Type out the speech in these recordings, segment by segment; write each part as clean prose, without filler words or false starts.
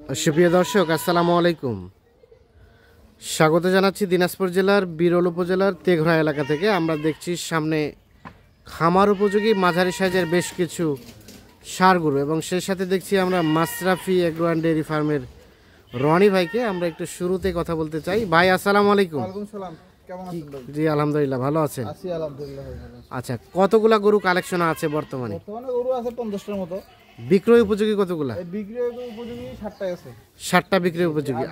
সুপ্রিয় দর্শক, আসসালামু আলাইকুম। স্বাগত জানাচ্ছি দিনাজপুর জেলার বিরল উপজেলার তেঘরা এলাকা থেকে। আমরা দেখছি সামনে খামার উপযোগী মাঝারি সাইজের বেশ কিছু ষাঁড় গরু এবং সেই সাথে দেখছি আমরা মাশরাফি এগ্রো অ্যান্ড ডেয়ারি ফার্মের রনি ভাইকে। আমরা একটু শুরুতে কথা বলতে চাই। ভাই আসসালামু আলাইকুম। জি আলহামদুলিল্লাহ, ভালো আছেন? আচ্ছা, কতগুলা গরু কালেকশন আছে বর্তমানে? গরু আছে 50টার মতো। বিক্রয় উপযোগী কতগুলা? বিক্রয় উপযোগী 60টাই আছে। 60টা বিক্রয় উপযোগী,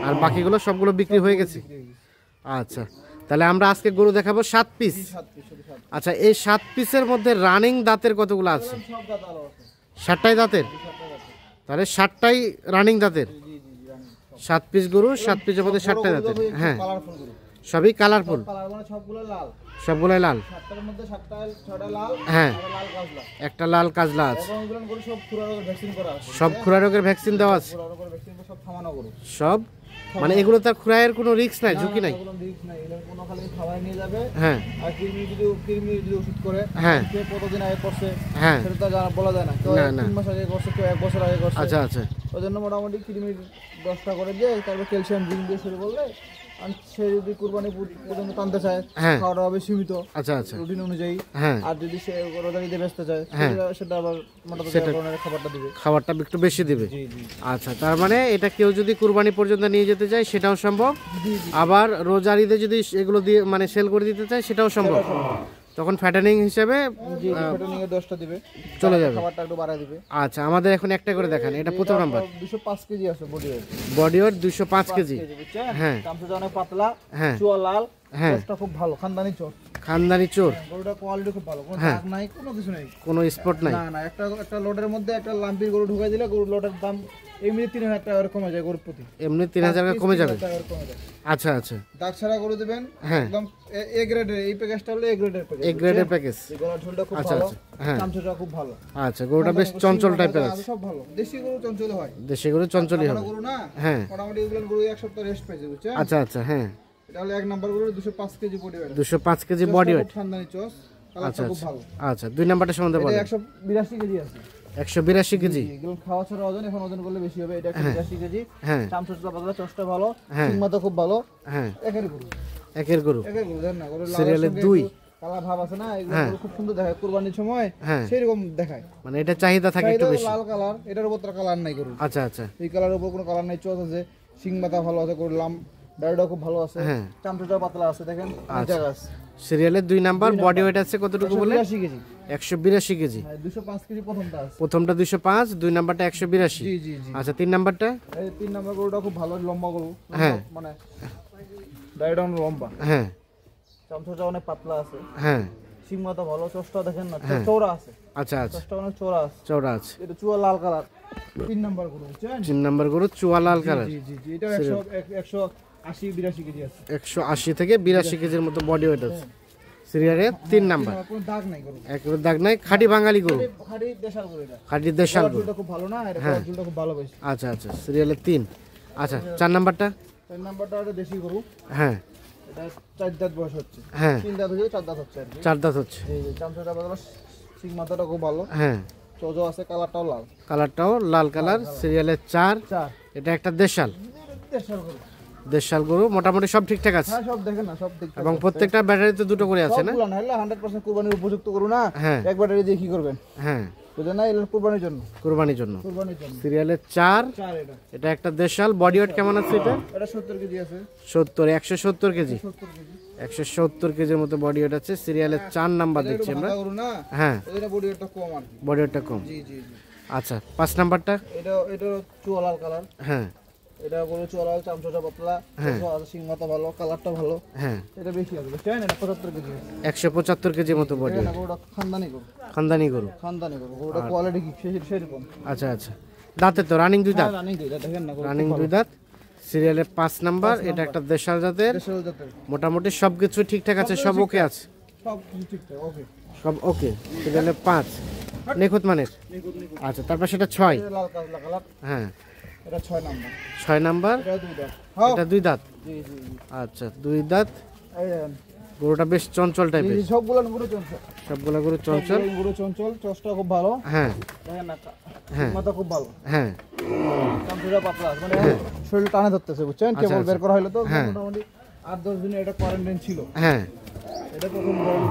আর বাকিগুলো সবগুলো বিক্রি হয়ে গেছে। আচ্ছা, তাহলে আমরা আজকে গরু দেখাবো 7 পিস। আচ্ছা, এই 7 পিসের মধ্যে রানিং দাঁতের কতগুলো আছে? 7টাই দাঁতের, তাহলে 7টাই রানিং দাঁতের। 7 পিস গরু, 7 পিসের মধ্যে 7টাই দাঁতের। হ্যাঁ, সবই কালারফুল, সবগুলাই লাল। হ্যাঁ, একটা লাল কাজলা আছে। সব খুরা রোগের ভ্যাকসিন দেওয়া আছে সব, মানে এগুলো তার খুরাইয়ের কোনো রিস্ক নাই, ঝুঁকি নাই। হ্যাঁ, হ্যাঁ, হ্যাঁ, আচ্ছা আচ্ছা, ওই জন্য মোটামুটি কৃমির 10টা করে দিয়ে তারপর ক্যালসিয়াম জিঙ্ক দিয়ে শুরু করলে সে যদি কুরবানি পর্যন্ত টানতে চায় খাওয়াটা হবে সীমিত। আচ্ছা আচ্ছা, রুটিন অনুযায়ী। হ্যাঁ, আর যদি সে রোজারি দিয়ে বেচতে চায় সেটা আবার মোটামুটি খাবারটা দিবে, খাবারটা একটু বেশি দিবে। আচ্ছা, তার মানে এটা কেউ যদি কুরবানি পর্যন্ত নিয়ে যেতে চায় সেটাও সম্ভব, আবার রোজারিতে যদি এগুলো দিয়ে মানে সেল করে দিতে চায় সেটাও সম্ভব। তখন ফ্যাটেনিং হিসেবে ফ্যাটেনিং এর 10টা দিবে, চলে যাবে, খাবারটা একটু বাড়ায় দিবে। আচ্ছা, আমাদের এখন একটা করে দেখান। এটা প্রথম নাম্বার 205 কেজি আছে body weight. Body weight 205 KG. হ্যাঁ, চামচা অনেক পাতলা, হ্যাঁ, চুয়া লাল, হ্যাঁ, চোরটা খুব ভালো, খানদানি চোর। খানদানি চোর, গরুটা কোয়ালিটি খুব ভালো, কোনো দাগ নাই, কোনো কিছু নাই, কোনো স্পট নাই। না না, একটা লোডের মধ্যে একটা লাম্পির গরু ঢুকাই দিলে গরুর লোডের দাম এমনি 3000 টাকা কমে যায় গরুর প্রতি, এমনি 3000 টাকা কমে যাবে। আচ্ছা আচ্ছা, দাগ ছাড়া গরু দিবেন একদম এ গ্রেডের। এই প্যাকেজটা হলো এ গ্রেডের প্যাকেজ, এ গ্রেডের প্যাকেজ। গরুর ঝোলটা খুব ভালো, চামচাটা খুব ভালো। আচ্ছা, গরুটা বেশ চঞ্চল টাইপের আছে, সব ভালো। দেশি গরু চঞ্চল হয়, দেশি গরু চঞ্চলই হবে। গরু না, হ্যাঁ, মোটামুটি এগুলো গরু এক সপ্তাহ রেস্ট পাইছে, বুঝছেন? আচ্ছা আচ্ছা, হ্যাঁ, এটা হলো এক নাম্বার গরু, 205 KG body weight. 205 KG body weight, খানদানি চোস, আচ্ছা খুব ভালো। আচ্ছা, দুই নাম্বারটা সম্বন্ধে বলেন। 182 কেজি আছে। 182 কেজি। এগুলো খাওয়া ছাড়া ওজন, এখন ওজন করলে বেশি হবে। এটা 182 কেজি। হ্যাঁ, চামচটা পাতলা, চোসটা ভালো, সিংমাটা খুব ভালো। হ্যাঁ, একের গরু, একের গরু, একের গরু। দেন না, গরু সিরিয়ালে 2 কালা ভাব আছে না, এগুলো খুব সুন্দর দেখায় কুরবানির সময়, সেরকম দেখায়। মানে এটা চাহিদা থাকে একটু বেশি। লাল কালার, এটার উপর তো কালার নাই গরু। আচ্ছা আচ্ছা, এই কালারের উপর কোনো কালার নাই, চোস আছে, সিংমাটা ভালো আছে, করলাম দাড়িটা খুব ভালো আছে, চামচটা পাতলা আছে, দেখেন জায়গা আছে। সিরিয়ালের 2 নাম্বার বডি ওয়েট আছে কতটুকু বলে? 182 কেজি। 182 কেজি। হ্যাঁ, 205 কেজি প্রথমটা আছে। প্রথমটা 205, 2 নাম্বারটা 182। জি জি জি। আচ্ছা, 3 নাম্বারটা? এই 3 নাম্বার গরুটা খুব ভালো, লম্বা গরু, মানে দাড়িটা অনেক লম্বা। হ্যাঁ, চামচটা অনেক পাতলা আছে। হ্যাঁ, সিংমাটা ভালো, চোসটা দেখেন না, চওড়া আছে। আচ্ছা আচ্ছা, চোসটা অনেক চওড়া আছে, চওড়া আছে। এটা চুয়া লাল কালার। 3 নাম্বার গরু, বুঝছেন? 3 নাম্বার গরু চুয়া লাল কালার। জি জি জি, এটা 180-82 কেজি আছে। 180 থেকে 82 কেজির মতো বডি ওয়েট আছে। সিরিয়ালের 3 নাম্বার, কোনো দাগ নাই গরু, একেবারে দাগ নাই, খাঁটি বাঙালি গরু, খাঁটি দেশাল গরু। এটা খাঁটি দেশাল গরু, ঝুলটা খুব ভালো না, এটা ঝুলটা খুব ভালো বেশি। আচ্ছা আচ্ছা, সিরিয়ালের 3। আচ্ছা, 4 নাম্বারটা? 4 নাম্বারটা এটা দেশি গরু। হ্যাঁ, এটা 4 দাঁত বয়স হচ্ছে। হ্যাঁ, 3 দাঁত হয়ে 4 দাঁত হচ্ছে আর কি। 4 দাঁত হচ্ছে। এই যে চামচাটা পাতলা, সিং মাথাটা খুব ভালো। হ্যাঁ, চোজো আছে, কালারটাও লাল, কালারটাও লাল কালার। সিরিয়ালের 4। এটা একটা দেশাল, দেশাল গরু, দেশাল গরু। মোটামুটি সব ঠিকঠাক আছে। হ্যাঁ, সব দেখেন না, সব ঠিকঠাক। এবং প্রত্যেকটা ব্যাটারিতে 2টো করে আছে না? সবগুলো না, হলে 100% কুরবানির উপযুক্ত গরু না। হ্যাঁ, এক ব্যাটারি দিয়ে কি করবেন? হ্যাঁ, বুঝলেন না, এটা কুরবানির জন্য, কুরবানির জন্য। কুরবানির জন্য। সিরিয়ালের 4। এটা এটা একটা দেশাল। বডি ওয়েট কেমন আছে এটা? এটা 70 কেজি আছে। 70, 170 কেজি। 70 কেজি, 170 কেজির মতো বডি ওয়েট আছে। সিরিয়ালের 4 নাম্বার দেখছি আমরা। গরু না, হ্যাঁ, এটা বডি ওয়েটটা কম আর কি, বডি ওয়েটটা কম। জি জি জি। আচ্ছা, 5 নাম্বারটা? এটা চুয়া লাল কালার। হ্যাঁ, এটা গরু চুয়া লাল, চামচটা পাতলা, সিং মাথা ভালো, কালারটা ভালো। হ্যাঁ, এটা বেশি আছে, বুঝছেন? এটা 75 কেজি আছে। 175 কেজির মতো বডি ওয়েট। গরুটা খানদানি গরু, খানদানি গরু, খানদানি গরু। গরুটা কোয়ালিটি কি সেরকম। আচ্ছা আচ্ছা, দাঁতে তো রানিং 2 দাঁত, রানিং দুইটা, দেখেন না, রানিং 2 দাঁত। সিরিয়ালের 5 নাম্বার। এটা একটা দেশাল জাতের। দেশাল জাতের। মোটামুটি সবকিছু ঠিকঠাক আছে, সব ওকে আছে, সব কিছু ঠিকঠাক, ওকে, সব ওকে। সিরিয়ালের 5, নিখুঁত মানের। আচ্ছা, তারপর সেটা 6। লাল কালার। হ্যাঁ, এটা 6 নাম্বার। 6 নাম্বার। এটা 2 দাঁত। এটা 2 দাঁত। জি জি জি। আচ্ছা, 2 দাঁত। এই দেখেন, গরুটা বেশ চঞ্চল টাইপের। সবগুলো গরু চঞ্চল, সবগুলো গরু চঞ্চল। গরু চঞ্চল, চোসটা খুব ভালো। হ্যাঁ, দেখেন না, হ্যাঁ, মাথা খুব ভালো। হ্যাঁ, চামচুটা পাতলা আছে, মানে শরীর টানে ধরতেছে বুঝছেন, কেবল বের করা হলো তো মোটামুটি 8-10 দিন এটা কোয়ারেন্টাইন ছিল। হ্যাঁ, এটা প্রথম ধরুন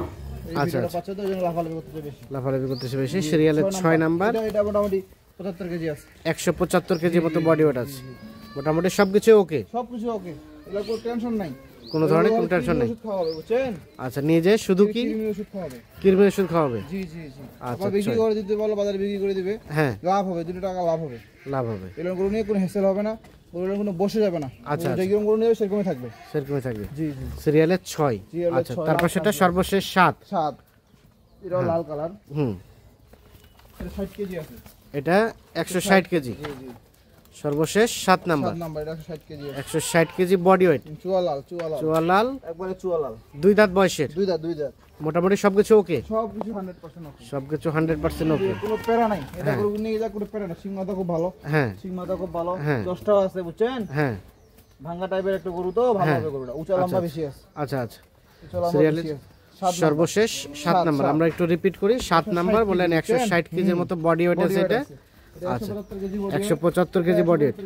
এই ভিডিওটা পাচ্ছে তো জন্য লাফালাফি করতেছে বেশি, লাফালাফি করতেছে বেশি। সিরিয়ালের 6 নাম্বার, এটা মোটামুটি 75 কেজি আছে, 175 কেজি মতো বডি ওয়েট আছে। মোটামুটি সবকিছু ওকে, সবকিছু ওকে, এগুলো কোনো টেনশন নাই, কোনো ধরনের কোনো টেনশন নেই। ওষুধ খাওয়াবে বুঝছেন। আচ্ছা, নিয়ে যায় শুধু কি কৃমির ওষুধ খাওয়াবে, কৃমির ওষুধ খাওয়াবে? জি জি জি। আচ্ছা, আবার বিক্রি করে দিতে বলো, বাজারে বিক্রি করে দিবে, হ্যাঁ, লাভ হবে, 2 টাকা লাভ হবে, লাভ হবে। এগুলো গরু নিয়ে কোনো হেসেল হবে না, গরুগুলো কোনো বসে যাবে না। আচ্ছা, যেরকম গরু নিয়ে সেরকমই থাকবে, সেরকমই থাকবে। জি জি। সিরিয়ালের 6। আচ্ছা, তারপর সেটা সর্বশেষ 7। এটাও লাল কালার, এটা 60 কেজি আছে, এটা 160 কেজি, জি জি। সর্বশেষ 7 নাম্বার, 7 নাম্বার, এটা 160 কেজি আছে, 160 কেজি বডি ওয়েট, চুয়া লাল, চুয়া লাল, একবারে চুয়া লাল, 2 দাঁত বয়সের, 2 দাঁত, 2 দাঁত, মোটামুটি সবকিছু ওকে, সবকিছু 100% ওকে, সবকিছু 100% ওকে, কোনো প্যারা নাই। এটা গরু নিয়ে যা কোনো প্যারা না, সিং মাথা খুব ভালো, হ্যাঁ, সিং মাথা খুব ভালো, হ্যাঁ। 10টাও আছে বুঝছেন, হ্যাঁ, ভাঙা টাইপের একটা গরু তো ভালো হবে গরুটা, উঁচা লম্বা বেশি আছে, আচ্ছা আচ্ছা। উঁচা লম্বা সিরিয়ালের বেশি আছে। 7 সর্বশেষ 7 নাম্বার, আমরা একটু রিপিট করি। 7 নাম্বার বললেন 160 কেজির মতো বডি ওয়েট আছে এটা। আচ্ছা, 175 KG body wait,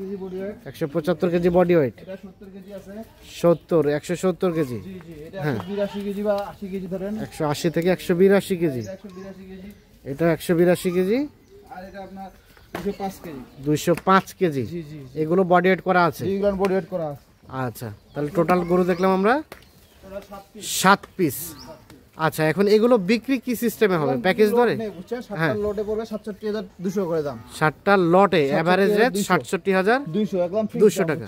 175 KG body wait, এটা 70 কেজি আছে, 170 কেজি, জি জি। এটা 182 কেজি বা 80 কেজি ধরেন, 180 থেকে 182 কেজি, 182 কেজি, এটা 182 কেজি, আর এটা আপনার 205 কেজি, 205 কেজি। জি জি। এগুলো বডি ওয়েট করা আছে। এগুলো বডি ওয়েট করা আছে। আচ্ছা, তাহলে টোটাল গরু দেখলাম আমরা টোটাল 7 পিস। আচ্ছা, এখন এগুলো বিক্রি কি সিস্টেমে হবে? প্যাকেজ ধরে? বুঝছেন, 7টা লটে পড়বে 67,200 করে দাম। 7টা লটে এভারেজ রেট 67,200 একদম 200 টাকা,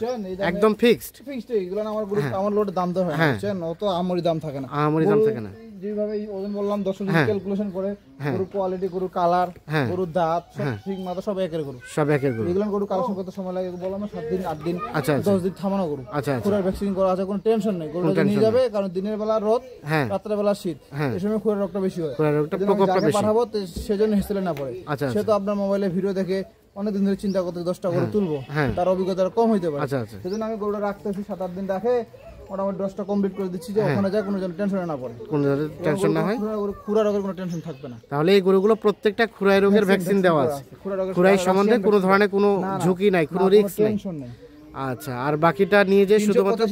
একদম ফিক্সড। ফিক্সড। এগুলো আমার গরু, আমার লটে দাম দেওয়া হয় না বুঝছেন, অত আমরি দাম থাকে না, আমরি দাম থাকে না। যেভাবে ওজন বললাম 10 ক্যালকুলেশন করে, গরু কোয়ালিটি, গরু কালার, গরু দাঁত, সব ঠিক মাথা সব একের গরু, সব একের গরু। এগুলো গরু কালেকশন করতে সময় লাগে বললাম 7 দিন 8 দিন, আচ্ছা 10 দিন থামানো গরু। আচ্ছা, খুরার ভ্যাকসিন করা আছে, কোনো টেনশন নেই, গরুটা নিয়ে যাবে, কারণ দিনের বেলা রোদ, রাতের বেলা শীত, এই সময় খুরার রোগটা বেশি হয়, খুরার রোগটা প্রকোপটা বেশি। পাঠাবো সেজন্য হেসেলে না পড়ে। আচ্ছা, সে তো আপনার মোবাইলে ভিডিও দেখে অনেকদিন ধরে চিন্তা করতে 10টা গরু তুলবো, তার অভিজ্ঞতা কম হইতে পারে, আচ্ছা আচ্ছা। সেজন্য আমি গরুটা রাখতেছি 7-8 দিন রাখে মোটামুটি 10টা কমপ্লিট করে দিচ্ছি, যে ওখানে যায় কোনো টেনশন না পড়ে, কোনো টেনশন না হয়, খুরা রোগের কোনো টেনশন থাকবে না। তাহলে এই গরুগুলো প্রত্যেকটা খুরাই রোগের ভ্যাকসিন দেওয়া আছে, খুরাই সম্বন্ধে কোনো ধরনের কোনো ঝুঁকি নাই, কোনো রিস্ক নাই। আচ্ছা, আর বাকিটা নিয়ে যে শুধুমাত্র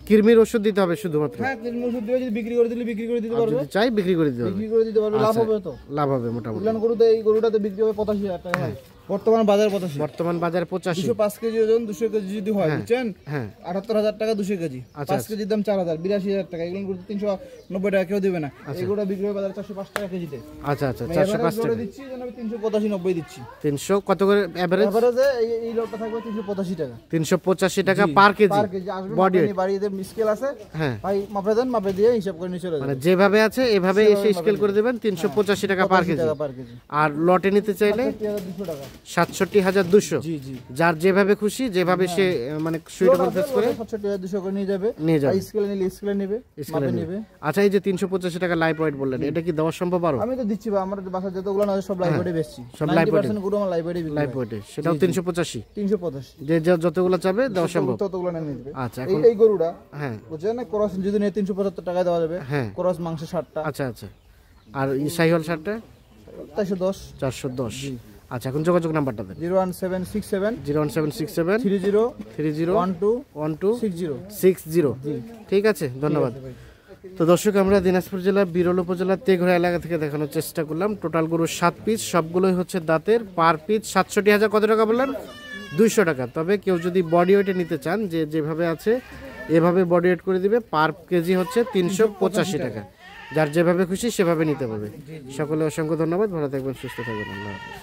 কৃমির ওষুধ দিতে হবে শুধুমাত্র? হ্যাঁ, কৃমির ওষুধ দিয়ে যদি বিক্রি করে দিলে বিক্রি করে দিতে পারবে, যদি চাই বিক্রি করে দিতে পারবে, লাভ হবে তো, লাভ হবে মোটামুটি। গরুতে এই গরুটাতে বিক্রি হবে 85,000 টাকা হয় বর্তমান বাজার 85, বর্তমান বাজার 85। 205 কেজি ওজন, 200 কেজি যদি হয় বুঝছেন, 78,000 টাকা 200 কেজি, 5 কেজির দাম 4,000, 82,000 টাকা। এগুলো গরু 390 টাকা কেউ দিবে না, এগুলো বিক্রি হবে বাজার 405 টাকা কেজিতে। আচ্ছা আচ্ছা, 405 টাকা দিচ্ছি, যেন আমি 385-90 দিচ্ছি। 300 কত করে এভারেজ? এভারেজে এই লটটা থাকবে 385 টাকা, 385 টাকা পার কেজি। বডি বাড়িতে স্কেল আছে, ভাই মাপে দেন, মাপে দিয়ে হিসাব করে নিয়ে চলে যাবেন, মানে যেভাবে আছে এভাবে এসে স্কেল করে দিবেন। 385 টাকা পার কেজি। আর লটে নিতে চাইলে 67,200 টাকা, 67,200। জি জি। যার যেভাবে খুশি, যেভাবে সে মানে সুইটেবল ফেস করে 67,200 করে নিয়ে যাবে, স্কেলে নিলে স্কেলে নেবে, মাপে নেবে। আচ্ছা, এই যে 385 টাকা লাইভ ওয়েট বললেন, এটা কি দেওয়া সম্ভব? আরো আমি তো দিচ্ছি, আমার বাসা যতগুলো না সব লাইভ ওয়েটে বেচছি, সব লাইভ ওয়েট, 90% গরু আমার লাইভ ওয়েটে বিক্রি, লাইভ ওয়েটে, সেটাও 385। যে যতগুলো চাবে দেওয়া সম্ভব, ততগুলো নিয়ে নেবে। আচ্ছা, এই গরুটা হ্যাঁ বুঝছেন না, ক্রস যদি নিয়ে 375 টাকায় দেওয়া যাবে, ক্রস মাংস 60টা। আচ্ছা আচ্ছা। আর শাহিওয়াল শার্টটা 410। 410। আচ্ছা, এখন যোগাযোগ নাম্বারটা দেন। 01767 01767 30 12 60। ঠিক আছে, ধন্যবাদ। তো দর্শক, আমরা দিনাজপুর জেলার বিরল উপজেলার তেঘরা এলাকা থেকে দেখানোর চেষ্টা করলাম। টোটাল গরু 7 পিস, সবগুলোই হচ্ছে দাঁতের। পার পিস 67,000 কত টাকা বললেন? 200 টাকা। তবে কেউ যদি বডি ওয়েটে নিতে চান, যে যেভাবে আছে এভাবে বডি ওয়েট করে দিবে, পার কেজি হচ্ছে 385 টাকা। যার যেভাবে খুশি সেভাবে নিতে পারবে। সকলে অসংখ্য ধন্যবাদ, ভালো থাকবেন, সুস্থ থাকবেন, আল্লাহ হাফেজ।